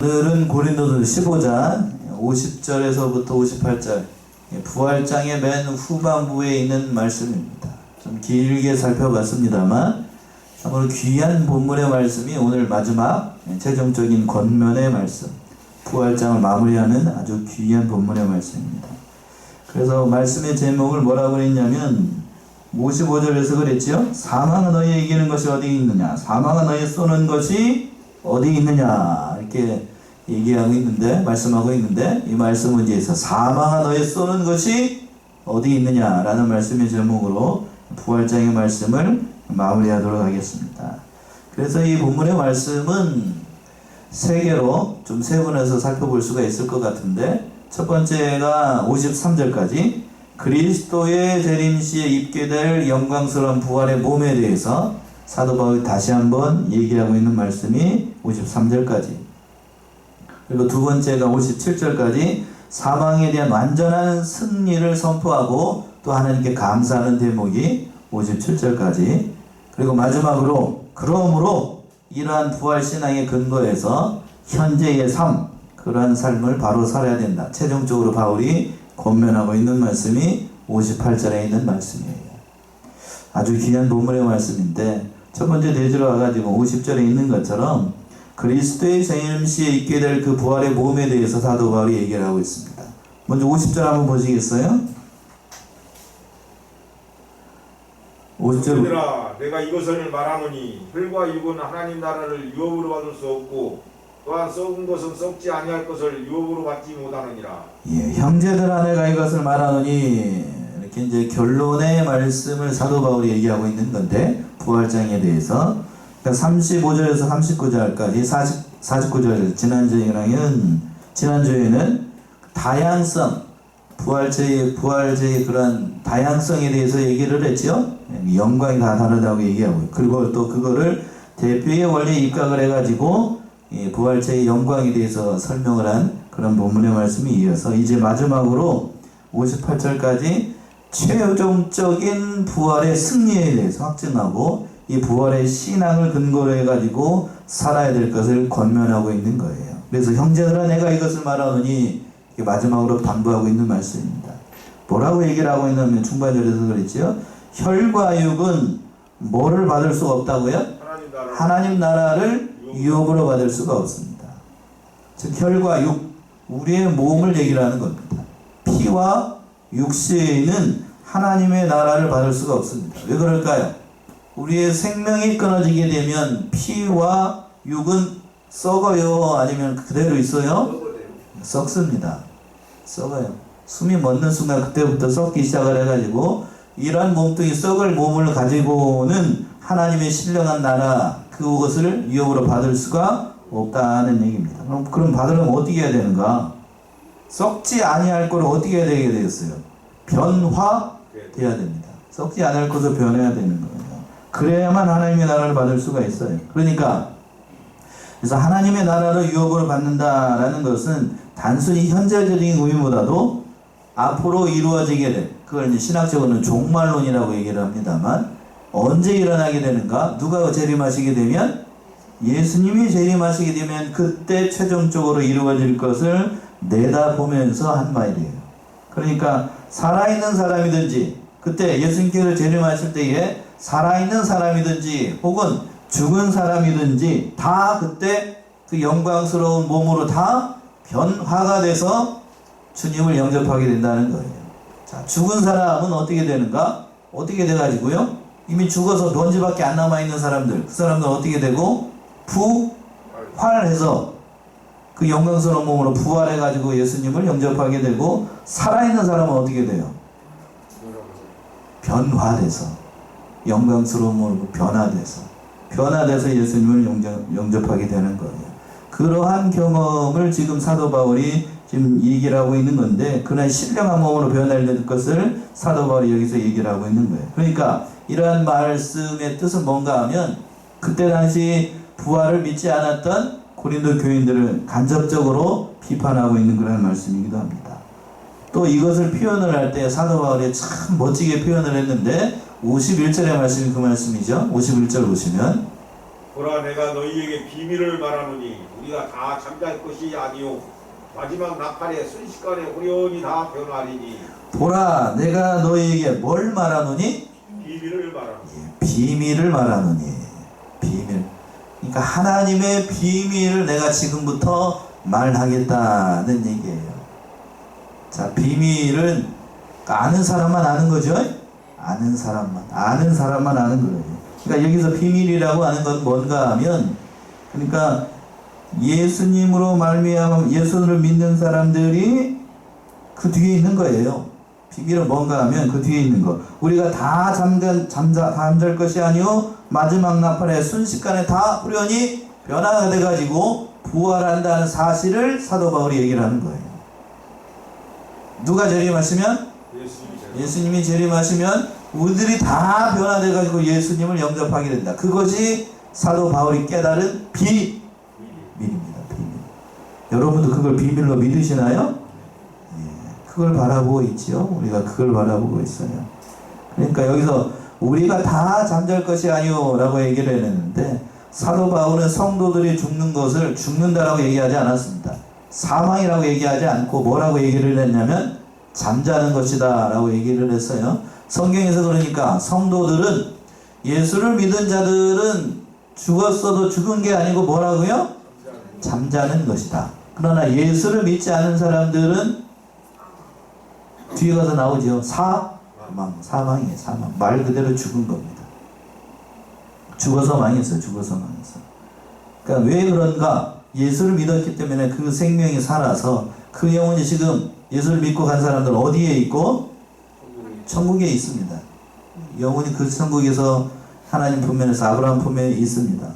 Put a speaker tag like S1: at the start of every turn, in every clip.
S1: 오늘은 고린도서 15장 50절에서부터 58절 부활장의 맨 후반부에 있는 말씀입니다. 좀 길게 살펴봤습니다만 참으로 귀한 본문의 말씀이 오늘 마지막 최종적인 권면의 말씀, 부활장을 마무리하는 아주 귀한 본문의 말씀입니다. 그래서 말씀의 제목을 뭐라고 그랬냐면 55절에서 그랬죠. 사망은 너희에 이기는 것이 어디 있느냐, 사망은 너희에 쏘는 것이 어디 있느냐, 이렇게 얘기하고 있는데, 말씀하고 있는데, 이 말씀 문제에서 사망아 너희 쏘는 것이 어디 있느냐라는 말씀의 제목으로 부활장의 말씀을 마무리하도록 하겠습니다. 그래서 이 본문의 말씀은 세 개로 좀 세분해서 살펴볼 수가 있을 것 같은데, 첫 번째가 53절까지 그리스도의 재림시에 입게 될 영광스러운 부활의 몸에 대해서 사도 바울이 다시 한번 얘기하고 있는 말씀이 53절까지, 그리고 두 번째가 57절까지 사망에 대한 완전한 승리를 선포하고 또 하나님께 감사하는 대목이 57절까지, 그리고 마지막으로 그러므로 이러한 부활신앙의 근거에서 현재의 삶, 그러한 삶을 바로 살아야 된다, 최종적으로 바울이 권면하고 있는 말씀이 58절에 있는 말씀이에요. 아주 귀한 본문의 말씀인데, 첫 번째 대지로 와가지고 50절에 있는 것처럼 그리스도의 재림시에 있게 될 그 부활의 몸에 대해서 사도 바울이 얘기를 하고 있습니다. 먼저 50절 한번 보시겠어요? 50절.
S2: 얘들아, 내가 이것을 말하노니 혈과 육은 하나님 나라를 유업으로 받을 수 없고 또한 썩은 것은 썩지 아니할 것을 유업으로 받지 못하느니라.
S1: 예, 형제들아 내가 이것을 말하노니, 이렇게 이제 결론의 말씀을 사도 바울이 얘기하고 있는 건데, 부활장에 대해서 35절에서 39절까지 49절 지난주에는 다양성, 부활제의 그런 다양성에 대해서 얘기를 했죠. 영광이 다 다르다고 얘기하고, 그리고 또 그거를 대표의 원리에 입각을 해가지고 부활제의 영광에 대해서 설명을 한 그런 본문의 말씀이 이어서 이제 마지막으로 58절까지 최종적인 부활의 승리에 대해서 확증하고 이 부활의 신앙을 근거로 해가지고 살아야 될 것을 권면하고 있는 거예요. 그래서 형제들아 내가 이것을 말하노니, 마지막으로 당부하고 있는 말씀입니다. 뭐라고 얘기를 하고 있냐면 중반절에서 그랬죠. 혈과 육은 뭐를 받을 수가 없다고요? 하나님 나라를 유업으로 받을 수가 없습니다. 즉 혈과 육, 우리의 몸을 얘기를 하는 겁니다. 피와 육신은 하나님의 나라를 받을 수가 없습니다. 왜 그럴까요? 우리의 생명이 끊어지게 되면 피와 육은 썩어요? 아니면 그대로 있어요? 썩습니다. 썩어요. 숨이 멎는 순간 그때부터 썩기 시작을 해가지고, 이러한 몸뚱이 썩을 몸을 가지고는 하나님의 신령한 나라, 그것을 유업으로 받을 수가 없다는 얘기입니다. 그럼 받으려면 어떻게 해야 되는가? 썩지 아니할 거를 어떻게 해야 되게 되겠어요? 변화돼야 됩니다. 썩지 않을 것을 변해야 되는 거예요. 그래야만 하나님의 나라를 받을 수가 있어요. 그러니까 그래서 하나님의 나라를 유업으로 받는다라는 것은 단순히 현재적인 의미보다도 앞으로 이루어지게 될, 그걸 이제 신학적으로는 종말론이라고 얘기를 합니다만, 언제 일어나게 되는가? 누가 재림하시게 되면, 예수님이 재림하시게 되면 그때 최종적으로 이루어질 것을 내다보면서 한 말이에요. 그러니까 살아있는 사람이든지, 그때 예수님께서 재림하실 때에 살아있는 사람이든지 혹은 죽은 사람이든지 다 그때 그 영광스러운 몸으로 다 변화가 돼서 주님을 영접하게 된다는 거예요. 자, 죽은 사람은 어떻게 되는가? 어떻게 돼가지고요? 이미 죽어서 먼지밖에 안 남아있는 사람들, 그 사람들은 어떻게 되고? 부활해서 그 영광스러운 몸으로 부활해가지고 예수님을 영접하게 되고, 살아있는 사람은 어떻게 돼요? 변화돼서, 영광스러운 몸으로 변화돼서 예수님을 영접하게 되는 거예요. 그러한 경험을 지금 사도 바울이 지금 얘기를 하고 있는 건데, 그러한 신령한 몸으로 변화될 것을 사도 바울이 여기서 얘기를 하고 있는 거예요. 그러니까 이러한 말씀의 뜻은 뭔가 하면, 그때 당시 부활을 믿지 않았던 고린도 교인들을 간접적으로 비판하고 있는 그런 말씀이기도 합니다. 또 이것을 표현을 할 때 사도 바울이 참 멋지게 표현을 했는데, 51절의 말씀이 그 말씀이죠. 51절 보시면
S2: 보라 내가 너희에게 비밀을 말하노니 우리가 다 잠잘 것이 아니요 마지막 나팔에 순식간에 후련히 다 변하리니.
S1: 보라 내가 너희에게 뭘 말하노니?
S2: 비밀을 말하노니.
S1: 비밀을 말하노니. 비밀. 그러니까 하나님의 비밀을 내가 지금부터 말하겠다는 얘기예요. 자, 비밀은 아는 사람만 아는 거죠? 아는 사람만 아는 거예요. 그러니까 여기서 비밀이라고 하는 건 뭔가 하면, 그러니까 예수님으로 말미암아 예수를 믿는 사람들이 그 뒤에 있는 거예요. 비밀은 뭔가 하면 그 뒤에 있는 거. 우리가 다 잠잘 것이 아니요 마지막 나팔에 순식간에 다 후련히 변화가 돼가지고 부활한다는 사실을 사도 바울이 얘기를 하는 거예요. 누가 재림하시면? 예수님이 재림하시면 우리들이 다 변화돼가지고 예수님을 영접하게 된다. 그것이 사도 바울이 깨달은 비밀입니다. 비밀. 여러분도 그걸 비밀로 믿으시나요? 그걸 바라보고 있지요. 우리가 그걸 바라보고 있어요. 그러니까 여기서 우리가 다 잠잘 것이 아니오 라고 얘기를 했는데, 사도 바울은 성도들이 죽는 것을 죽는다라고 얘기하지 않았습니다. 사망이라고 얘기하지 않고 뭐라고 얘기를 했냐면 잠자는 것이다 라고 얘기를 했어요. 성경에서 그러니까 성도들은, 예수를 믿은 자들은 죽었어도 죽은 게 아니고 뭐라고요? 잠자는 것이다. 그러나 예수를 믿지 않은 사람들은 뒤에 가서 나오죠. 사망이에요. 사망. 말 그대로 죽은 겁니다. 죽어서 망했어요. 죽어서 망했어요. 그러니까 왜 그런가? 예수를 믿었기 때문에 그 생명이 살아서 그 영혼이 지금 예수를 믿고 간 사람들 어디에 있고? 천국에 있습니다. 영혼이 그 천국에서 하나님 품면에서 아브라함 품에 있습니다.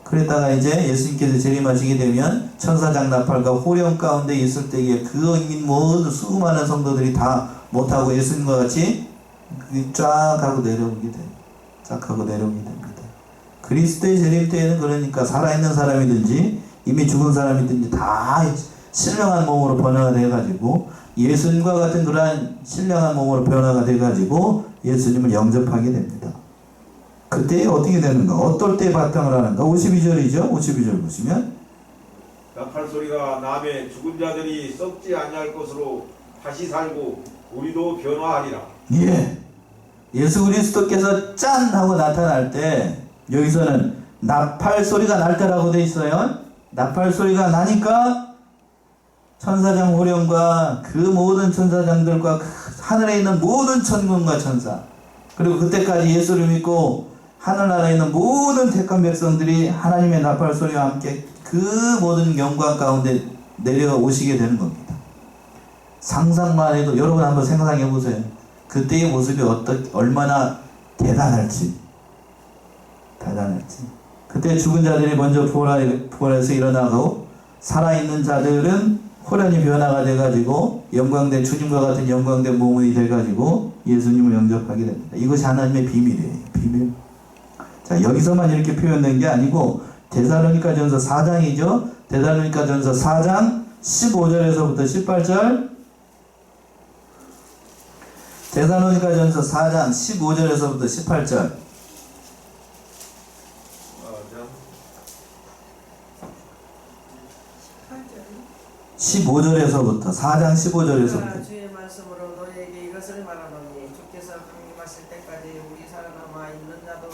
S1: 그랬다가 이제 예수님께서 재림하시게 되면 천사장 나팔과 호령 가운데 있을 때에 그 모든 수많은 성도들이 다 못하고 예수님과 같이 쫙 하고 내려오게 됩니다. 쫙 하고 내려오게 됩니다. 그리스도의 재림 때에는 그러니까 살아있는 사람이든지 이미 죽은 사람이든지 다 신령한 몸으로 변화가 돼가지고 예수님과 같은 그러한 신령한 몸으로 변화가 돼가지고 예수님을 영접하게 됩니다. 그때 어떻게 되는가? 어떨 때 바탕을 하는가? 52절이죠. 52절 보시면
S2: 나팔 소리가 나매 죽은 자들이 썩지 아니할 것으로 다시 살고 우리도 변화하리라.
S1: 예, 예수 그리스도께서 짠 하고 나타날 때 여기서는 나팔 소리가 날 때라고 돼 있어요. 나팔 소리가 나니까 천사장 호령과 그 모든 천사장들과 하늘에 있는 모든 천군과 천사, 그리고 그때까지 예수를 믿고 하늘나라에 있는 모든 택한 백성들이 하나님의 나팔 소리와 함께 그 모든 영광 가운데 내려오시게 되는 겁니다. 상상만 해도 여러분 한번 생각해 보세요. 그때의 모습이 얼마나 대단할지. 그때 죽은 자들이 먼저 부활해서 일어나고 살아있는 자들은 호련히 변화가 돼가지고 영광된, 주님과 같은 영광된 몸이 돼가지고 예수님을 영접하게 됩니다. 이것이 하나님의 비밀이에요. 비밀. 자, 여기서만 이렇게 표현된 게 아니고 데살로니가전서 4장이죠. 데살로니가전서 4장 15절에서부터 18절. 데살로니가전서 4장 15절에서부터 18절. 15절에서부터 4장 15절에서부터
S3: 주의 말씀으로 너희에게 이것을 말하노니 주께서 강림하실 때까지 우리 살아남아 있는 자도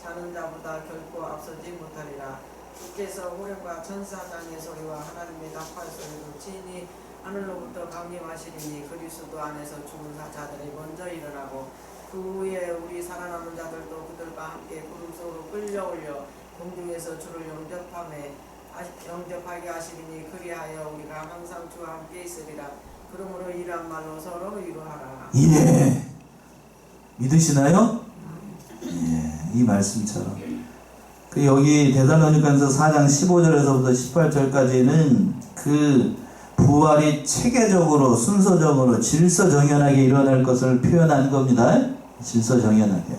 S3: 자는 자보다 결코 앞서지 못하리라. 주께서 호령과 천사장의 소리와 하나님의 나팔 소리로 친히 하늘로부터 강림하시리니 그리스도 안에서 죽은 자들이 먼저 일어나고 그 후에 우리 살아남은 자들도 그들과 함께 구름 속으로 끌려올려 공중에서 주를 영접하게 하시리니 그리하여 우리가 항상 주와 함께 있으리라. 그러므로 이란 말로 서로 위로하라.
S1: 예, 믿으시나요? 예, 이 말씀처럼 그 여기 데살로니가전서 4장 15절에서부터 18절까지는 그 부활이 체계적으로 순서적으로 질서정연하게 일어날 것을 표현한 겁니다. 질서정연하게.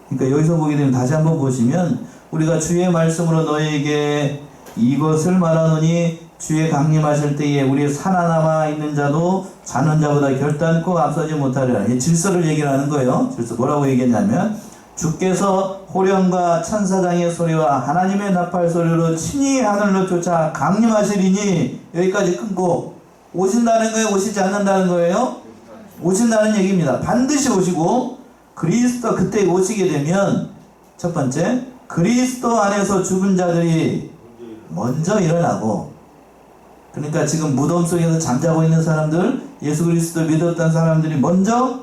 S1: 그러니까 여기서 보게 되면 다시 한번 보시면 우리가 주의 말씀으로 너희에게 이것을 말하노니 주의 강림하실 때에 우리 살아남아 있는 자도 자는 자보다 결단코 앞서지 못하리라. 이 질서를 얘기를 하는 거예요. 질서 뭐라고 얘기했냐면 주께서 호령과 천사장의 소리와 하나님의 나팔 소리로 친히 하늘로 쫓아 강림하시리니, 여기까지 끊고 오신다는 거예요? 오시지 않는다는 거예요? 오신다는 얘기입니다. 반드시 오시고, 그리스도 그때 오시게 되면 첫 번째, 그리스도 안에서 죽은 자들이 먼저 일어나고, 그러니까 지금 무덤 속에서 잠자고 있는 사람들, 예수 그리스도 믿었던 사람들이 먼저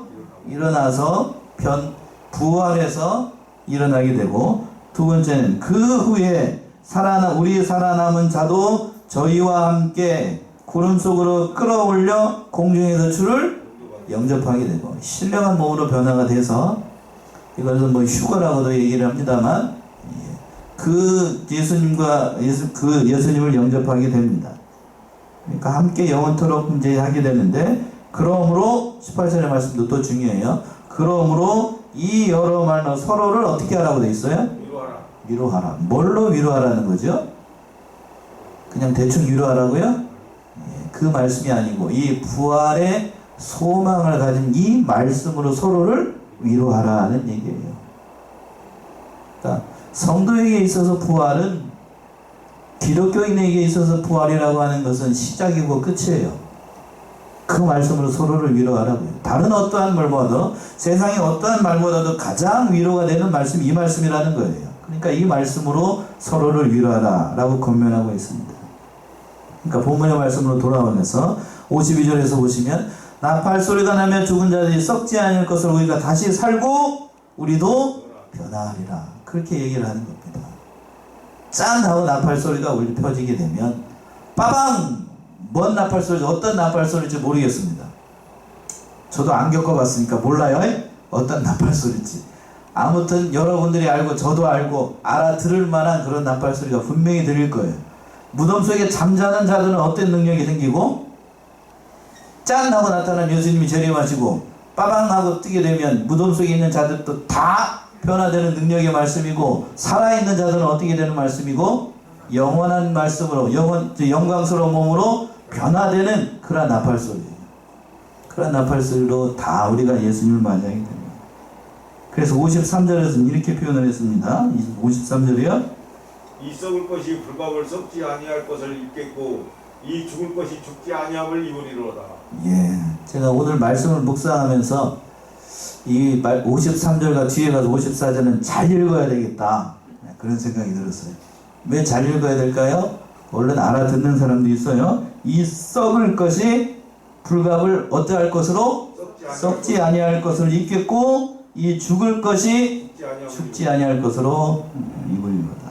S1: 일어나서 부활해서 일어나게 되고, 두 번째는 그 후에 우리 살아남은 자도 저희와 함께 구름 속으로 끌어올려 공중에서 주를 영접하게 되고, 신령한 몸으로 변화가 돼서, 이것은 뭐 휴거라고도 얘기를 합니다만, 그 예수님을 영접하게 됩니다. 그러니까 함께 영원토록 이제 하게 되는데, 그러므로 18절의 말씀도 또 중요해요. 그러므로 이 여러 말로 서로를 어떻게 하라고 돼 있어요? 위로하라. 뭘로 위로하라는 거죠? 그냥 대충 위로하라고요? 그 말씀이 아니고 이 부활의 소망을 가진 이 말씀으로 서로를 위로하라는 얘기예요. 그러니까 성도에게 있어서 부활은, 기독교인에게 있어서 부활이라고 하는 것은 시작이고 끝이에요. 그 말씀으로 서로를 위로하라고요. 다른 어떠한 말보다도, 세상의 어떠한 말보다도 가장 위로가 되는 말씀이 이 말씀이라는 거예요. 그러니까 이 말씀으로 서로를 위로하라 라고 권면하고 있습니다. 그러니까 본문의 말씀으로 돌아오면서 52절에서 보시면, 나팔 소리가 나며 죽은 자들이 썩지 않을 것을 우리가 다시 살고 우리도 변화하리라, 그렇게 얘기를 하는 겁니다. 짠 하고 나팔 소리가 울려 펴지게 되면, 빠방! 뭔 나팔 소리인지, 어떤 나팔 소리인지 모르겠습니다. 저도 안 겪어봤으니까 몰라요. 어떤 나팔 소리인지. 아무튼 여러분들이 알고 저도 알고 알아들을 만한 그런 나팔 소리가 분명히 들릴 거예요. 무덤 속에 잠자는 자들은 어떤 능력이 생기고, 짠 하고 나타난 예수님이 재림하시고 빠방 하고 뜨게 되면 무덤 속에 있는 자들도 다 변화되는 능력의 말씀이고, 살아있는 자들은 어떻게 되는 말씀이고, 영원한 말씀으로, 영광스러운 몸으로 변화되는 그런 나팔 소리예요. 그런 나팔 소리로 다 우리가 예수님을 맞이하게 됩니다. 그래서 53절에서는 이렇게 표현을 했습니다. 53절이요.
S2: 이 썩을 것이 불밥을 썩지 아니할 것을 입겠고, 이 죽을 것이 죽지 아니함을 입으리로다.
S1: 예, 제가 오늘 말씀을 묵상하면서 이 53절과 뒤에 가서 54절은 잘 읽어야 되겠다, 그런 생각이 들었어요. 왜 잘 읽어야 될까요? 얼른 알아듣는 사람도 있어요. 이 썩을 것이 불갑을 어떠할 것으로? 썩지 아니할 것을 입겠고, 이 죽을 것이 죽지 아니할 것으로 입으리로다.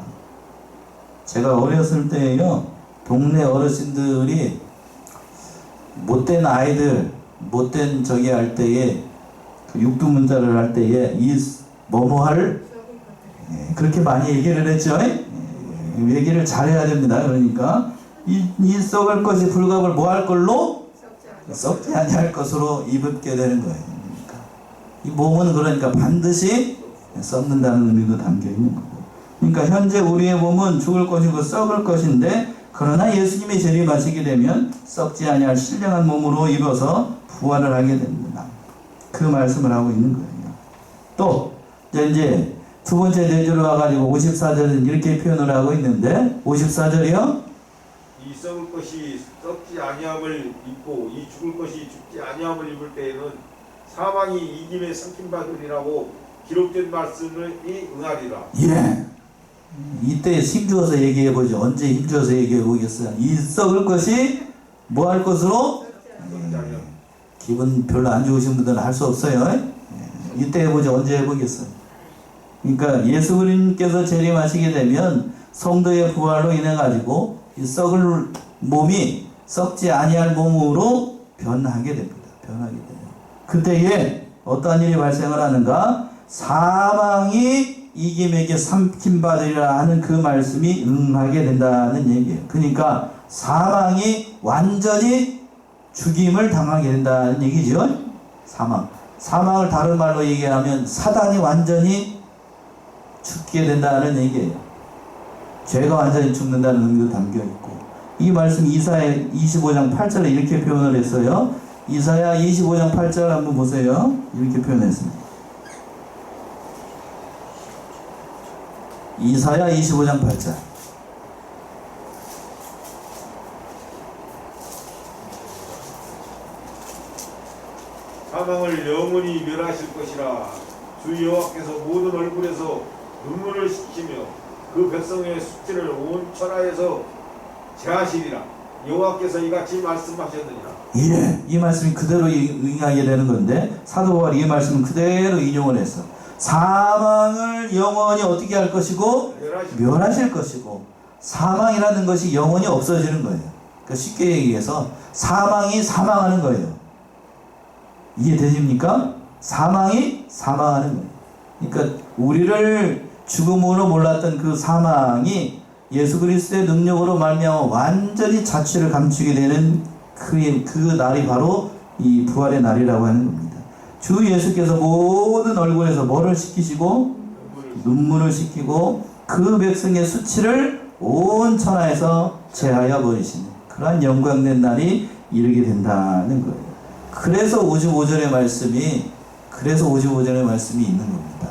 S1: 제가 어렸을 때에요, 동네 어르신들이 못된 아이들, 못된 저기 할 때에, 그 육두문자를 할 때에 이 뭐뭐할, 그렇게 많이 얘기를 했죠. 얘기를 잘해야 됩니다. 그러니까 이 썩을 것이 불갑을 뭐 할 걸로? 썩지 아니할 것으로 입게 되는 거예요. 그러니까 이 몸은 그러니까 반드시 썩는다는 의미도 담겨 있는 거고. 그러니까 현재 우리의 몸은 죽을 것이고 썩을 것인데, 그러나 예수님이 재림하시게 되면 썩지 아니할 신령한 몸으로 입어서 부활을 하게 됩니다. 그 말씀을 하고 있는 거예요. 또 이제 두 번째 대조로 와가지고 54절은 이렇게 표현을 하고 있는데, 54절이요.
S2: 이 썩을 것이 썩지 아니함을 입고 이 죽을 것이 죽지 아니함을 입을 때에는 사망이 이김에 삼킴받으리라고 기록된 말씀을 응하리라.
S1: 예. 이때 힘주어서 얘기해보죠. 언제 힘주어서 얘기해보겠어요? 이 썩을 것이 뭐 할 것으로? 기분 별로 안 좋으신 분들은 할 수 없어요. 이때 해보죠. 언제 해보겠어요? 그러니까 예수 그리스도께서 재림하시게 되면 성도의 부활로 인해 가지고 이 썩을 몸이 썩지 아니할 몸으로 변하게 됩니다. 변하게 돼요. 그때에 어떠한 일이 발생을 하는가? 사망이 이김에게 삼킴받으리라 하는 그 말씀이 응하게 된다는 얘기예요. 그러니까 사망이 완전히 죽임을 당하게 된다는 얘기죠. 사망을 다른 말로 얘기하면 사단이 완전히 죽게 된다는 얘기예요. 죄가 완전히 죽는다는 의미도 담겨있고, 이 말씀 이사야 25장 8절에 이렇게 표현을 했어요. 이사야 25장 8절 한번 보세요. 이렇게 표현했습니다. 이사야 25장 8절.
S2: 사망을 영원히 멸하실 것이라. 주 여호와께서 모든 얼굴에서 눈물을 씻기며 그 백성의 숙제를 온 천하에서 제하시리라. 여호와께서 이같이 말씀하셨느니라.
S1: 예, 이 말씀이 그대로 응하게 되는 건데 사도 바울이 이 말씀을 그대로 인용을 했어. 사망을 영원히 어떻게 할 것이고 멸하실 것이고, 사망이라는 것이 영원히 없어지는 거예요. 그러니까 쉽게 얘기해서 사망이 사망하는 거예요. 이해되십니까? 사망이 사망하는 거예요. 그러니까 우리를 죽음으로 몰랐던 그 사망이 예수 그리스도의 능력으로 말미암아 완전히 자취를 감추게 되는 그 날이 바로 이 부활의 날이라고 하는 겁니다. 주 예수께서 모든 얼굴에서 뭐를 씻기시고 눈물을 씻기고 그 백성의 수치를 온 천하에서 제하여 버리시는 그러한 영광된 날이 이르게 된다는 거예요. 그래서 55절의 말씀이 있는 겁니다.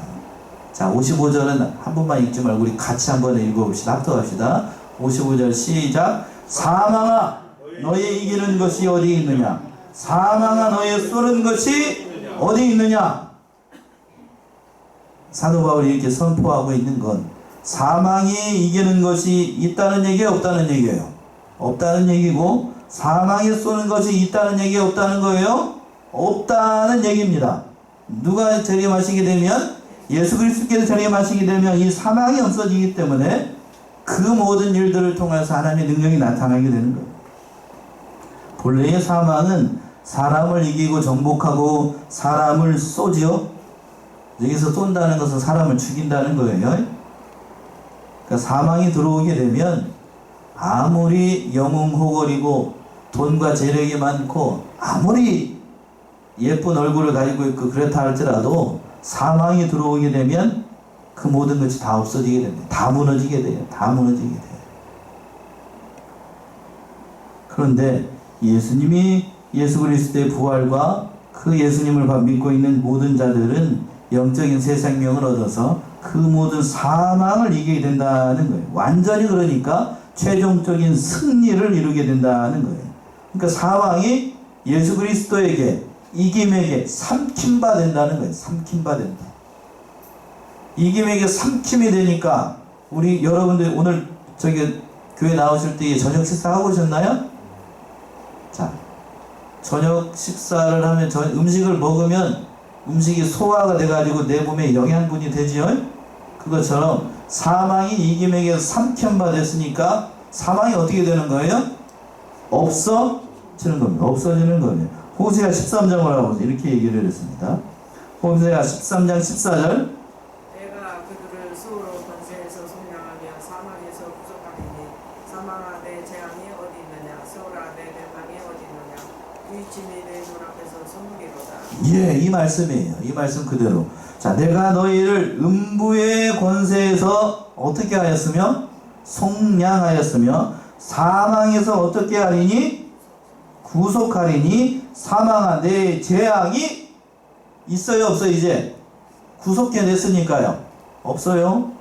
S1: 자, 55절은 한 번만 읽지 말고 우리 같이 한번 읽어봅시다. 합독합시다. 55절 시작. 사망아 너의 이기는 것이 어디 있느냐? 사망아 너의 쏘는 것이 어디 있느냐? 사도 바울이 이렇게 선포하고 있는 건 사망이 이기는 것이 있다는 얘기예요, 없다는 얘기예요? 없다는 얘기고, 사망이 쏘는 것이 있다는 얘기 없다는 거예요? 없다는 얘기입니다. 누가 재림하시게 되면, 예수 그리스도께서 재림하시게 되면 이 사망이 없어지기 때문에 그 모든 일들을 통해서 하나님의 능력이 나타나게 되는 거예요. 본래의 사망은 사람을 이기고 정복하고 사람을 쏘지요. 여기서 쏜다는 것은 사람을 죽인다는 거예요. 그러니까 사망이 들어오게 되면 아무리 영웅호걸이고 돈과 재력이 많고 아무리 예쁜 얼굴을 가지고 있고 그렇다 할지라도 사망이 들어오게 되면 그 모든 것이 다 없어지게 됩니다. 다 무너지게 돼요. 다 무너지게 돼요. 그런데 예수님이 예수 그리스도의 부활과 그 예수님을 믿고 있는 모든 자들은 영적인 새 생명을 얻어서 그 모든 사망을 이기게 된다는 거예요. 완전히 그러니까 최종적인 승리를 이루게 된다는 거예요. 그러니까 사망이 예수 그리스도에게 이김에게 삼킴바 된다는 거예요. 삼킴바 된다. 이김에게 삼킴이 되니까 우리 여러분들 오늘 교회 나오실 때 저녁 식사 하고 오셨나요? 자, 저녁 식사를 하면 음식을 먹으면 음식이 소화가 돼가지고 내 몸에 영양분이 되지요? 그것처럼 사망이 이김에게 삼킴바 됐으니까 사망이 어떻게 되는 거예요? 없어지는 겁니다. 없어지는 거예요. 호세아 13장을 하고 이렇게 얘기를 했습니다. 호세아 13장 14절.
S3: 내가 그들을 수로 권세에서 속량하며 사망에서 구속하리니 사망아 내 재앙이 어디 있느냐? 수라 내 멸망이 어디 있느냐? 위침이 내 눈앞에서 선물이로다.
S1: 예, 이 말씀이에요. 이 말씀 그대로. 자, 내가 너희를 음부의 권세에서 어떻게 하였으며? 속량하였으며 사망에서 어떻게 하리니? 구속하리니 사망아 내 재앙이 있어요, 없어요? 이제 구속해냈으니까요. 없어요.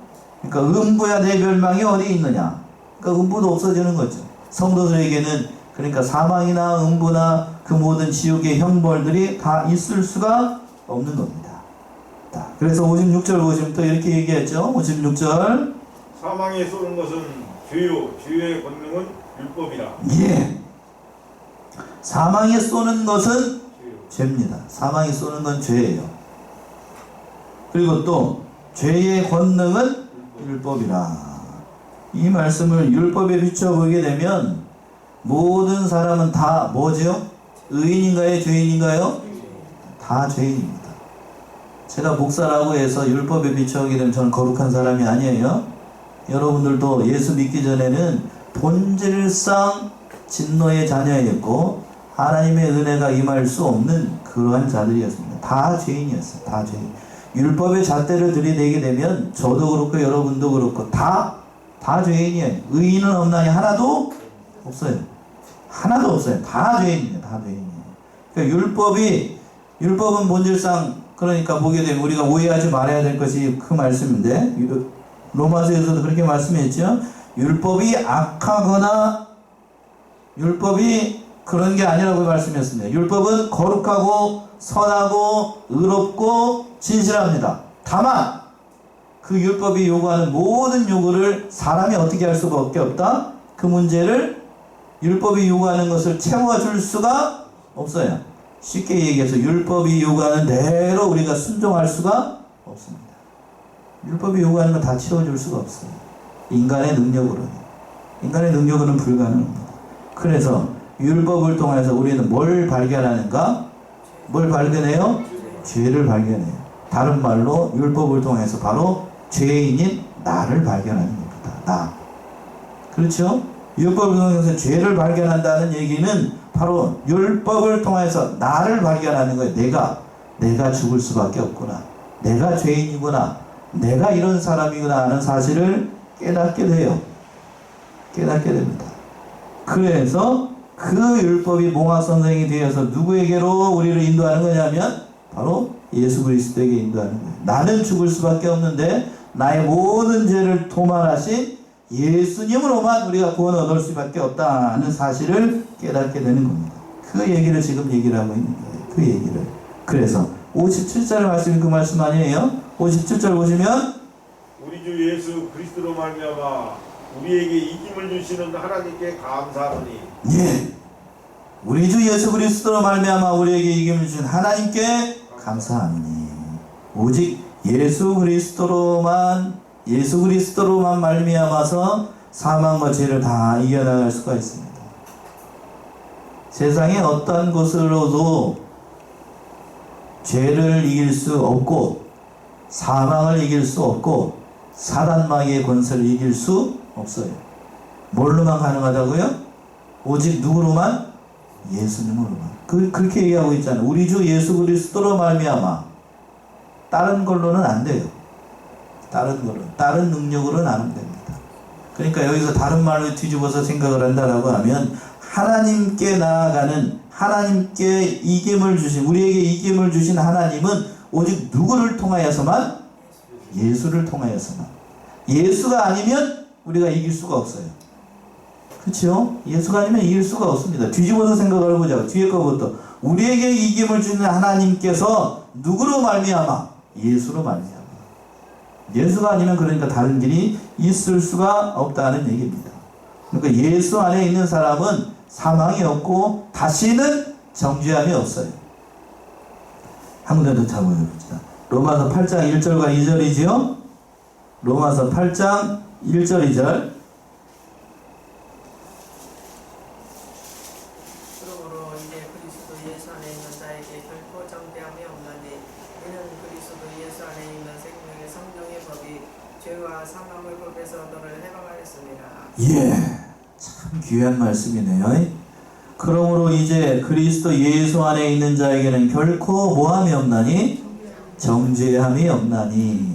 S1: 그러니까 음부야 내 멸망이 어디 있느냐? 그러니까 음부도 없어지는 거죠. 성도들에게는 그러니까 사망이나 음부나 그 모든 지옥의 형벌들이 다 있을 수가 없는 겁니다. 그래서 56절 보시면 또 이렇게 얘기했죠. 56절.
S2: 사망에 쏘는 것은 죄요, 죄의 권능은 율법이라.
S1: 예. 사망에 쏘는 것은 죄입니다. 사망에 쏘는 건 죄예요. 그리고 또 죄의 권능은 율법이라. 이 말씀을 율법에 비춰보게 되면 모든 사람은 다 뭐죠? 의인인가요? 죄인인가요? 다 죄인입니다. 제가 목사라고 해서 율법에 비춰보게 되면 저는 거룩한 사람이 아니에요. 여러분들도 예수 믿기 전에는 본질상 진노의 자녀였고 하나님의 은혜가 임할 수 없는 그러한 자들이었습니다. 다 죄인이었어요. 다 죄인. 율법의 잣대를 들이대게 되면 저도 그렇고 여러분도 그렇고 다 죄인이에요. 의인은 없나요? 하나도 없어요. 하나도 없어요. 다 죄인이에요. 다 죄인이에요. 그러니까 율법은 본질상 그러니까 보게 되면 우리가 오해하지 말아야 될 것이 그 말씀인데 로마서에서도 그렇게 말씀했죠. 율법이 악하거나 율법이 그런 게 아니라고 말씀했습니다. 율법은 거룩하고 선하고 의롭고 진실합니다. 다만 그 율법이 요구하는 모든 요구를 사람이 어떻게 할 수밖에 없다. 그 문제를 율법이 요구하는 것을 채워줄 수가 없어요. 쉽게 얘기해서 율법이 요구하는 대로 우리가 순종할 수가 없습니다. 율법이 요구하는 거 다 채워줄 수가 없어요. 인간의 능력으로는 불가능합니다. 그래서 율법을 통해서 우리는 뭘 발견하는가? 뭘 발견해요? 죄를 발견해요. 다른 말로 율법을 통해서 바로 죄인인 나를 발견하는 겁니다. 나. 그렇죠? 율법을 통해서 죄를 발견한다는 얘기는 바로 율법을 통해서 나를 발견하는 거예요. 내가 죽을 수밖에 없구나. 내가 죄인이구나. 내가 이런 사람이구나 하는 사실을 깨닫게 돼요. 깨닫게 됩니다. 그래서 그 율법이 몽학선생이 되어서 누구에게로 우리를 인도하는 거냐면 바로 예수 그리스도에게 인도하는 거예요. 나는 죽을 수밖에 없는데 나의 모든 죄를 도말하신 예수님으로만 우리가 구원을 얻을 수밖에 없다는 사실을 깨닫게 되는 겁니다. 그 얘기를 지금 얘기를 하고 있는 거예요. 그 얘기를. 그래서 57절 말씀이 그 말씀 아니에요? 57절 보시면
S2: 우리 주 예수 그리스도로 말미암아 우리에게 이김을 주시는 하나님께 감사하노니.
S1: 예. 우리 주 예수 그리스도로 말미암아 우리에게 이김을 주신 하나님께 감사하노니. 오직 예수 그리스도로만 말미암아서 사망과 죄를 다 이겨나갈 수가 있습니다. 세상에 어떤 것으로도 죄를 이길 수 없고 사망을 이길 수 없고 사단마귀의 권세를 이길 수 없어요. 뭘로만 가능하다고요? 오직 누구로만? 예수님으로만. 그렇게 얘기하고 있잖아요. 우리 주 예수 그리스도로 말미암아. 다른 걸로는 안 돼요. 다른 능력으로는 안 됩니다. 그러니까 여기서 다른 말로 뒤집어서 생각을 한다라고 하면 하나님께 나아가는, 하나님께 이김을 주신, 우리에게 이김을 주신 하나님은 오직 누구를 통하여서만? 예수를 통하여서만. 예수가 아니면 우리가 이길 수가 없어요. 그렇죠? 예수가 아니면 이길 수가 없습니다. 뒤집어서 생각을 해보자고. 뒤에 거부터. 우리에게 이김을 주는 하나님께서 누구로 말미암아? 예수로 말미암아. 예수가 아니면 그러니까 다른 길이 있을 수가 없다는 얘기입니다. 그러니까 예수 안에 있는 사람은 사망이 없고 다시는 정죄함이 없어요. 한 군데 더 잡아봅시다. 로마서 8장 1절과 2절이지요. 로마서 8장 1절 2절.
S3: 그러므로 이제 그리스도 예수 안에 있는 자에게 결코 정죄함이 없나니 이는 그리스도 예수 안에 있는 생명의 성령의 법이 죄와 사망의 법에서 너를 해방하였습니다.
S1: 예, 참 귀한 말씀이네요. 그러므로 이제 그리스도 예수 안에 있는 자에게는 결코 모함이 없나니 정죄함이 없나니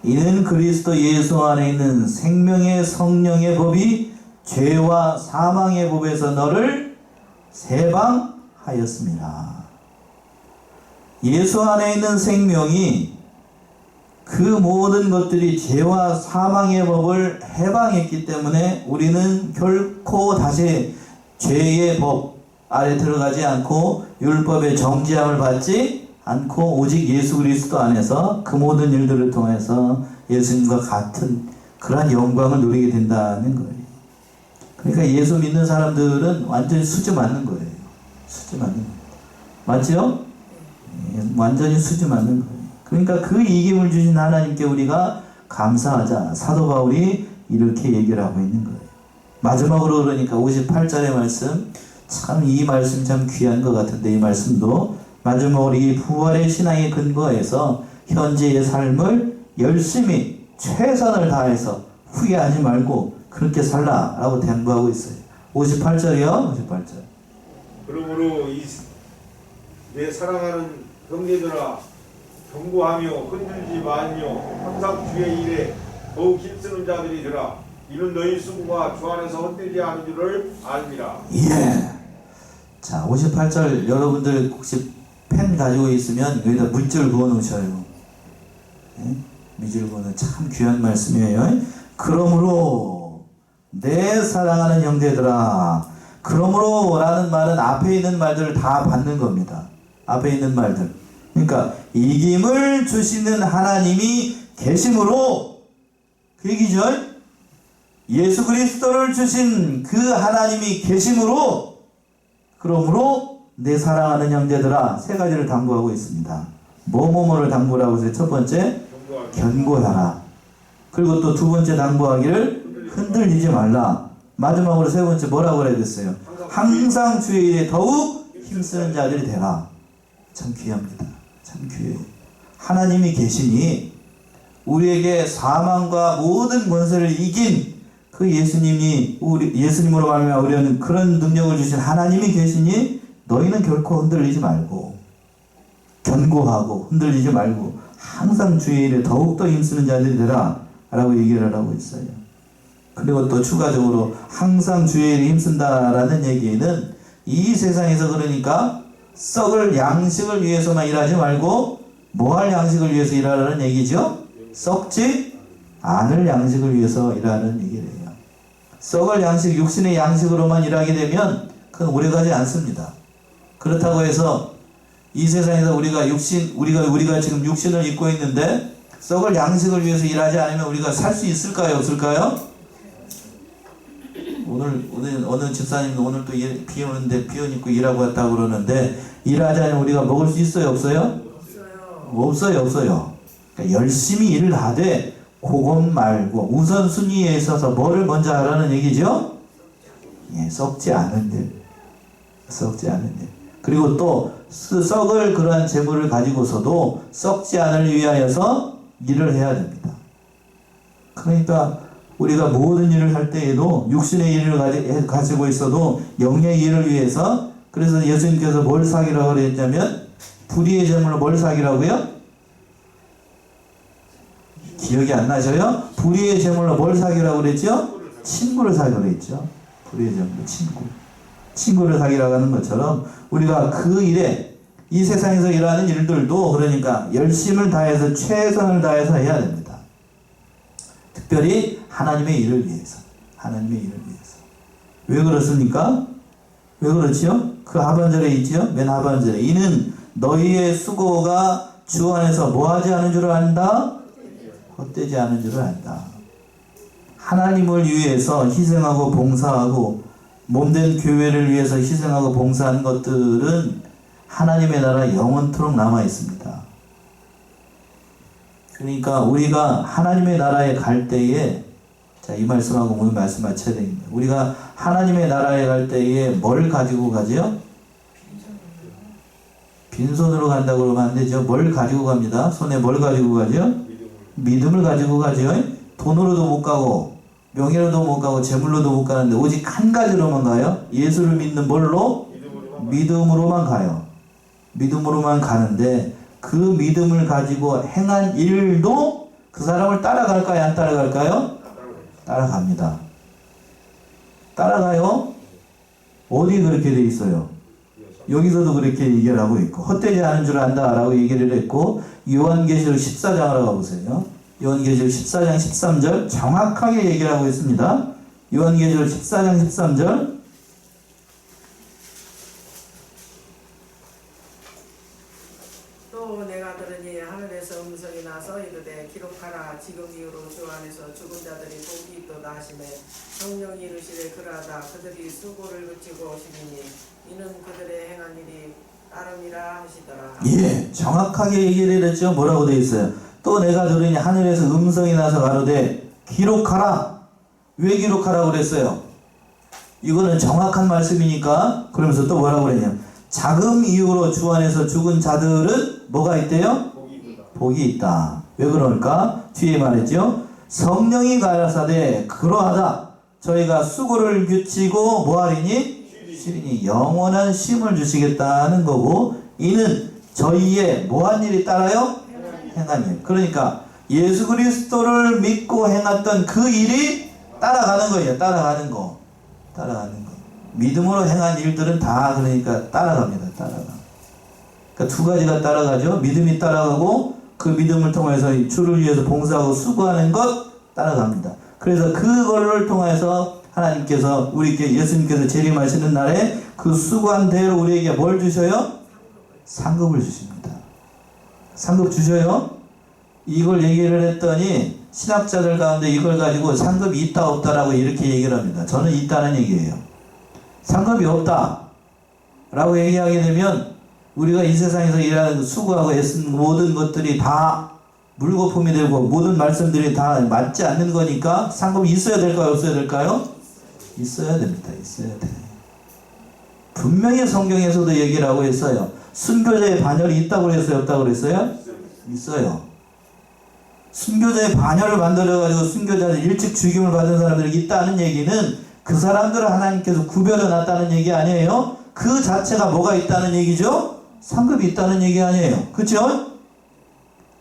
S1: 이는 그리스도 예수 안에 있는 생명의 성령의 법이 죄와 사망의 법에서 너를 해방하였습니다. 예수 안에 있는 생명이 그 모든 것들이 죄와 사망의 법을 해방했기 때문에 우리는 결코 다시 죄의 법 아래 들어가지 않고 율법의 정죄함을 받지 않고 오직 예수 그리스도 안에서 그 모든 일들을 통해서 예수님과 같은 그러한 영광을 누리게 된다는 거예요. 그러니까 예수 믿는 사람들은 완전히 수지 맞는 거예요. 수지 맞는 거예요. 맞죠? 완전히 수지 맞는 거예요. 그러니까 그 이김을 주신 하나님께 우리가 감사하자. 사도 바울이 이렇게 얘기를 하고 있는 거예요. 마지막으로 그러니까 58절의 말씀, 참 이 말씀 참 귀한 것 같은데 이 말씀도 마지막으로 이 부활의 신앙에 근거해서 현재의 삶을 열심히 최선을 다해서 후회하지 말고 그렇게 살라라고 당부하고 있어요. 58절이요. 58절.
S2: 그러므로 내 사랑하는 형제들아 경고하며 흔들지 마니요 항상 주의 일에 더욱 힘쓰는 자들이더라. 이는 너희 수고가 주 안에서 헛되지 않은 줄을 알미라.
S1: 예. 자, 58절 여러분들 혹시 펜 가지고 있으면 여기다 물줄 그어 놓으셔요. 예? 미줄거는 참 귀한 말씀이에요. 그러므로 내 사랑하는 형제들아, 그러므로 라는 말은 앞에 있는 말들을 다 받는 겁니다. 앞에 있는 말들. 그러니까 이김을 주시는 하나님이 계심으로, 그 얘기죠. 예수 그리스도를 주신 그 하나님이 계심으로, 그러므로 내 사랑하는 형제들아, 세 가지를 당부하고 있습니다. 뭐뭐뭐를 당부라고 해서 첫 번째 견고하라. 그리고 또 두 번째 당부하기를 흔들리지 말라. 마지막으로 세 번째 뭐라고 그랬어요? 항상 주의 일에 더욱 힘쓰는 자들이 되라. 참 귀합니다. 참 귀해요. 하나님이 계시니 우리에게 사망과 모든 권세를 이긴 그 예수님으로 말미암아 우리는 그런 능력을 주신 하나님이 계시니 너희는 결코 흔들리지 말고, 견고하고 흔들리지 말고 항상 주의 일에 더욱더 힘쓰는 자들이 되라 라고 얘기를 하고 있어요. 그리고 또 추가적으로 항상 주의 일에 힘쓴다라는 얘기는 이 세상에서 그러니까 썩을 양식을 위해서만 일하지 말고 뭐 할 양식을 위해서 일하라는 얘기죠? 썩지 않을 양식을 위해서 일하는 얘기를 해요. 썩을 양식, 육신의 양식으로만 일하게 되면 그건 오래가지 않습니다. 그렇다고 해서 이 세상에서 우리가 지금 육신을 입고 있는데 썩을 양식을 위해서 일하지 않으면 우리가 살 수 있을까요? 없을까요? 오늘 어느 집사님은 오늘 또 비 오는데 비 옷 입고 일하고 왔다고 그러는데, 일하지 않으면 우리가 먹을 수 있어요? 없어요? 없어요. 그러니까 열심히 일을 하되 그것 말고 우선순위에 있어서 뭐를 먼저 하라는 얘기죠? 예, 썩지 않은 일. 그리고 또 썩을 그러한 재물을 가지고서도 썩지 않을 위하여서 일을 해야 됩니다. 그러니까 우리가 모든 일을 할 때에도 육신의 일을 가지고 있어도 영의 일을 위해서, 그래서 예수님께서 뭘 사기라고 그랬냐면 불의의 재물로 뭘 사기라고요? 기억이 안 나셔요? 불의의 재물로 뭘 사기라고 그랬죠? 친구를 사기라고 그랬죠. 불의의 재물로 친구를 사기라고 하는 것처럼 우리가 그 일에, 이 세상에서 일하는 일들도 그러니까 열심을 다해서 최선을 다해서 해야 됩니다. 특별히 하나님의 일을 위해서. 왜 그렇습니까? 왜 그렇지요? 그 하반절에 있지요? 맨 하반절에 이는 너희의 수고가 주 안에서 뭐하지 않은 줄 안다? 헛되지 않은 줄 안다. 하나님을 위해서 희생하고 봉사하고 몸된 교회를 위해서 희생하고 봉사한 것들은 하나님의 나라 영원토록 남아 있습니다. 그러니까 우리가 하나님의 나라에 갈 때에, 자, 이 말씀하고 오늘 말씀 마쳐야 됩니다. 우리가 하나님의 나라에 갈 때에 뭘 가지고 가죠? 빈손으로 간다고 그러면 안 되죠. 뭘 가지고 갑니다. 손에 뭘 가지고 가죠? 믿음을 가지고 가죠. 돈으로도 못 가고 명예로도 못 가고 재물로도 못 가는데 오직 한 가지로만 가요. 예수를 믿는 뭘로? 믿음으로만 가요. 믿음으로만 가는데 그 믿음을 가지고 행한 일도 그 사람을 따라갈까요? 안 따라갈까요? 따라갑니다. 따라가요? 어디 그렇게 돼 있어요? 여기서도 그렇게 얘기를 하고 있고, 헛되지 않은 줄 안다 라고 얘기를 했고, 요한계시록 14장으로 가보세요. 요한계시록 14장 13절 정확하게 얘기를 하고 있습니다. 요한계시록 14장 13절
S3: 또 내가 들으니 하늘에서 음성이 나서 이르되 기록하라. 지금 이후로 주 안에서 죽은 자들이 복이 있도다 하시매 성령이 이르시되 그러하다. 그들이 수고를 그치고 오시리니 이는 그들의 행한 일이 따름이라 하시더라.
S1: 예, 정확하게 얘기를 했죠. 뭐라고 되어 있어요? 또 내가 들으니 하늘에서 음성이 나서 가로되 기록하라. 왜 기록하라고 그랬어요? 이거는 정확한 말씀이니까. 그러면서 또 뭐라고 그랬냐? 자금 이후로 주 안에서 죽은 자들은 뭐가 있대요? 복이 있다. 왜 그럴까? 뒤에 말했죠. 성령이 가라사대 그러하다. 저희가 수고를 규치고 뭐하리니? 쉬리니 영원한 쉼을 주시겠다는 거고, 이는 저희의 뭐한 일이 따라요? 행한 일. 그러니까 예수 그리스도를 믿고 행했던 그 일이 따라가는 거예요. 따라가는 거. 믿음으로 행한 일들은 다 그러니까 따라갑니다. 그러니까 두 가지가 따라가죠. 믿음이 따라가고 그 믿음을 통해서 주를 위해서 봉사하고 수고하는 것 따라갑니다. 그래서 그걸를 통해서 하나님께서 우리께 예수님께서 재림하시는 날에 그 수고한 대로 우리에게 뭘 주셔요? 상급을 주십니다. 상급 주셔요? 이걸 얘기를 했더니 신학자들 가운데 이걸 가지고 상급이 있다 없다라고 이렇게 얘기를 합니다. 저는 있다는 얘기예요. 상급이 없다 라고 얘기하게 되면 우리가 이 세상에서 일하는 수고하고 애쓴 모든 것들이 다 물거품이 되고 모든 말씀들이 다 맞지 않는 거니까 상급이 있어야 될까요? 없어야 될까요? 있어야 됩니다. 있어야 돼요. 분명히 성경에서도 얘기를 하고 있어요. 순교자의 반열이 있다고 그랬어요? 없다고 그랬어요? 있어요. 순교자의 반열을 만들어가지고 순교자들 일찍 죽임을 받은 사람들이 있다는 얘기는 그 사람들을 하나님께서 구별해 놨다는 얘기 아니에요? 그 자체가 뭐가 있다는 얘기죠? 상급이 있다는 얘기 아니에요. 그쵸?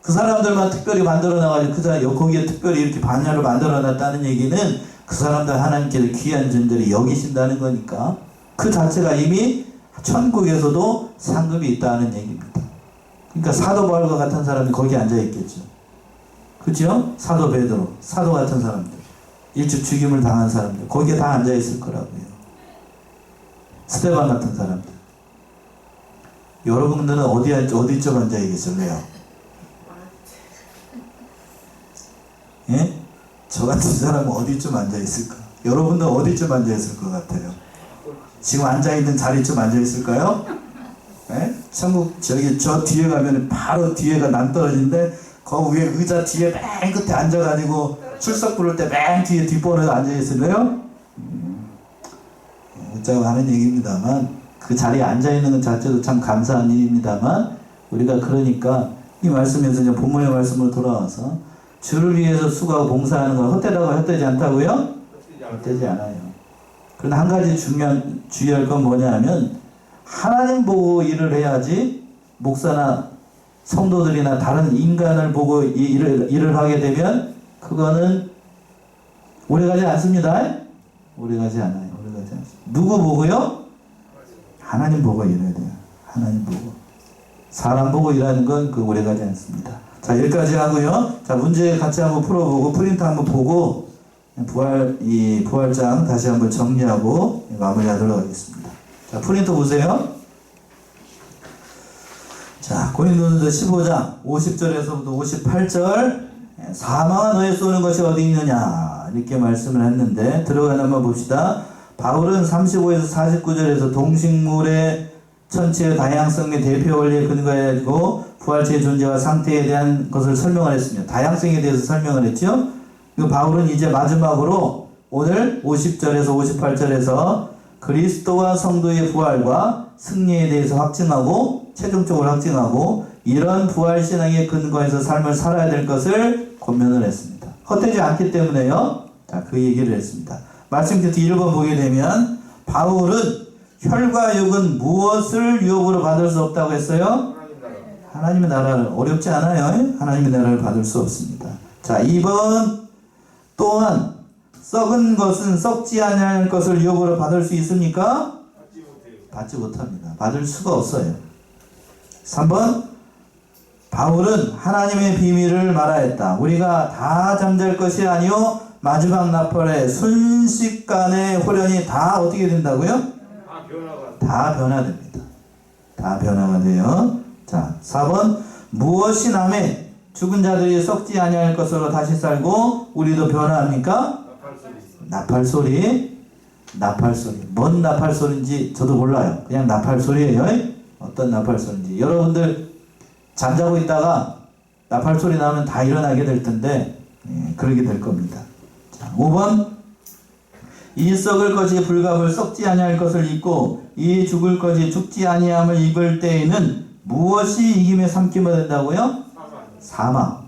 S1: 그 사람들만 특별히 만들어 놔가지고 거기에 특별히 이렇게 반열을 만들어 놨다는 얘기는 그 사람들 하나님께서 귀한 존재를 여기신다는 거니까 그 자체가 이미 천국에서도 상급이 있다는 얘기입니다. 그러니까 사도 바울과 같은 사람이 거기 앉아 있겠죠. 그죠? 사도 베드로, 사도 같은 사람들, 일찍 죽임을 당한 사람들, 거기에 다 앉아 있을 거라고요. 스데반 같은 사람들. 여러분들은 어디쯤 앉아 계실래요? 예? 저 같은 사람은 어디쯤 앉아 있을까? 여러분들 어디쯤 앉아 있을 것 같아요? 지금 앉아 있는 자리쯤 앉아 있을까요? 예? 천국 저 뒤에 가면 바로 뒤에가 낭떠러지인데 그 위에 의자 뒤에 맨 끝에 앉아가지고 출석 부를 때 맨 뒤에 뒷번호에 앉아 있을래요? 웃자고 하는 얘기입니다만 그 자리에 앉아 있는 것 자체도 참 감사한 일입니다만 우리가 그러니까 이 말씀에서 이제 본문의 말씀으로 돌아와서 주를 위해서 수고하고 봉사하는 건 헛되다고 헛되지 않다고요? 헛되지 않아요. 그런데 한 가지 주의할 건 뭐냐 하면 하나님 보고 일을 해야지 목사나 성도들이나 다른 인간을 보고 일을 하게 되면 그거는 오래가지 않습니다. 오래가지 않아요. 오래가지 않습니다. 누구 보고요? 하나님 보고 일해야 돼요. 하나님 보고. 사람 보고 일하는 건 그 오래가지 않습니다. 자, 여기까지 하고요. 자, 문제 같이 한번 풀어보고 프린트 한번 보고 부활장 다시 한번 정리하고 마무리하도록 하겠습니다. 자, 프린트 보세요. 자, 고린도전서 15장 50절에서부터 58절 사망한 너에 쏘는 것이 어디 있느냐 이렇게 말씀을 했는데 들어가는 한번 봅시다. 바울은 35에서 49절에서 동식물의 천체의 다양성의 대표 원리에 근거해가지고 부활체의 존재와 상태에 대한 것을 설명을 했습니다. 다양성에 대해서 설명을 했죠. 바울은 이제 마지막으로 오늘 50절에서 58절에서 그리스도와 성도의 부활과 승리에 대해서 확증하고 최종적으로 확증하고 이런 부활신앙의 근거에서 삶을 살아야 될 것을 권면을 했습니다. 헛되지 않기 때문에요. 자, 그 얘기를 했습니다. 말씀 끝에 1번 보게 되면 바울은 혈과 육은 무엇을 유업으로 받을 수 없다고 했어요? 하나님의 나라를. 어렵지 않아요. 하나님의 나라를 받을 수 없습니다. 자, 2번 또한 썩은 것은 썩지 아니할 것을 유업으로 받을 수 있습니까? 받지 못합니다. 받을 수가 없어요. 3번 바울은 하나님의 비밀을 말하였다. 우리가 다 잠잘 것이 아니요 마지막 나팔에 순식간에 호련히 다 어떻게 된다고요? 다 변화됩니다. 다 변화가 돼요. 자, 4번 무엇이 남에 죽은 자들이 썩지 아니할 것으로 다시 살고 우리도 변화합니까? 나팔소리. 나팔소리. 뭔 나팔소리인지 저도 몰라요. 그냥 나팔소리예요. 어떤 나팔소리인지. 여러분들 잠자고 있다가 나팔소리 나면 다 일어나게 될 텐데 그러게 될 겁니다. 자, 5번 이 썩을 것이 불갑을 썩지 아니할 것을 입고 이 죽을 것이 죽지 아니함을 입을 때에는 무엇이 이김에 삼킴 받는다고요? 사망.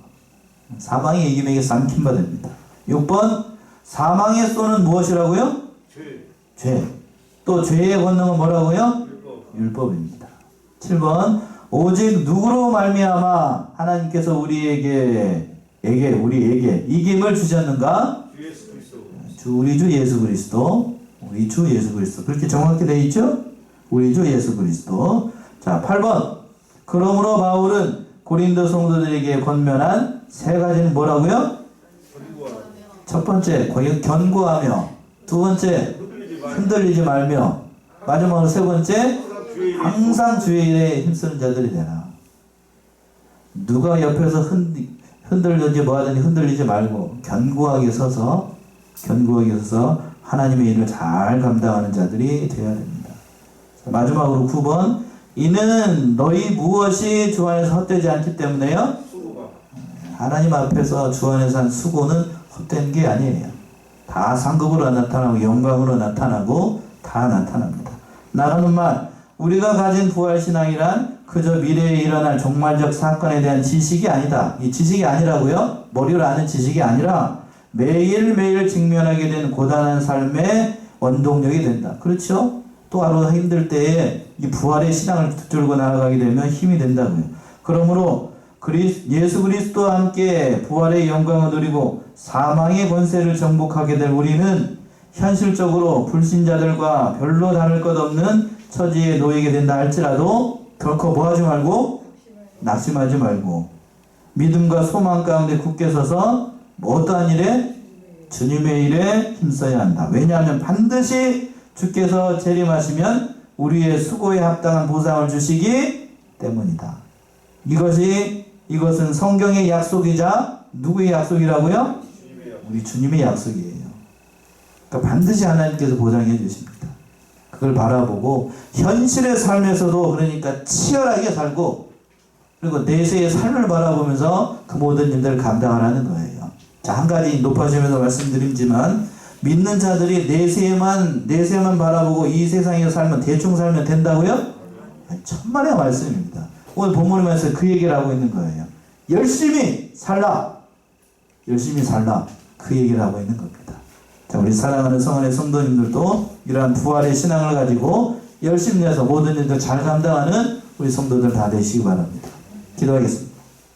S1: 사망이 이김에게 삼킴 받습니다. 6번 사망의 쏘는 무엇이라고요? 죄. 또 죄의 권능은 뭐라고요? 율법입니다. 7번 오직 누구로 말미암아 하나님께서 우리에게 이김을 주셨는가? 우리 주 예수 그리스도. 우리 주 예수 그리스도. 그렇게 정확히 되어 있죠? 우리 주 예수 그리스도. 자, 8번 그러므로 바울은 고린도 성도들에게 권면한 세 가지는 뭐라고요? 첫 번째, 견고하며, 두 번째, 흔들리지 말며, 마지막으로 세 번째, 항상 주의 일에 힘쓰는 자들이 되라. 누가 옆에서 흔들든지 뭐하든지 흔들리지 말고 견고하게 서서 하나님의 일을 잘 감당하는 자들이 되어야 됩니다. 마지막으로 9번, 이는 너희 무엇이 주 안에서 헛되지 않기 때문에요. 하나님 앞에서 주 안에서 한 수고는 헛된 게 아니에요. 다 상급으로 나타나고 영광으로 나타나고 다 나타납니다. 나가는 말, 우리가 가진 부활신앙이란 그저 미래에 일어날 종말적 사건에 대한 지식이 아니다. 이 지식이 아니라고요? 머리로 아는 지식이 아니라 매일매일 직면하게 된 고단한 삶의 원동력이 된다. 그렇죠? 또 하루 힘들 때에 이 부활의 신앙을 붙들고 나아가게 되면 힘이 된다고요. 그러므로 예수 그리스도와 함께 부활의 영광을 누리고 사망의 권세를 정복하게 될 우리는 현실적으로 불신자들과 별로 다를 것 없는 처지에 놓이게 된다 할지라도 결코 뭐하지 말고 낙심하지 말고 믿음과 소망 가운데 굳게 서서 어떠한 일에? 주님의 일에 힘써야 한다. 왜냐하면 반드시 주께서 재림하시면 우리의 수고에 합당한 보상을 주시기 때문이다. 이것은 성경의 약속이자 누구의 약속이라고요? 우리 주님의 약속이에요. 그러니까 반드시 하나님께서 보장해 주십니다. 그걸 바라보고 현실의 삶에서도 그러니까 치열하게 살고 그리고 내세의 삶을 바라보면서 그 모든 일들을 감당하라는 거예요. 자, 한 가지 높아지면서 말씀드리지만 믿는 자들이 내세만 바라보고 이 세상에 살면 대충 살면 된다고요? 천만의 말씀입니다. 오늘 본문에서 그 얘기를 하고 있는 거예요. 열심히 살라. 그 얘기를 하고 있는 겁니다. 자, 우리 사랑하는 성원의 성도님들도 이러한 부활의 신앙을 가지고 열심히 해서 모든 일들 잘 감당하는 우리 성도들 다 되시기 바랍니다. 기도하겠습니다.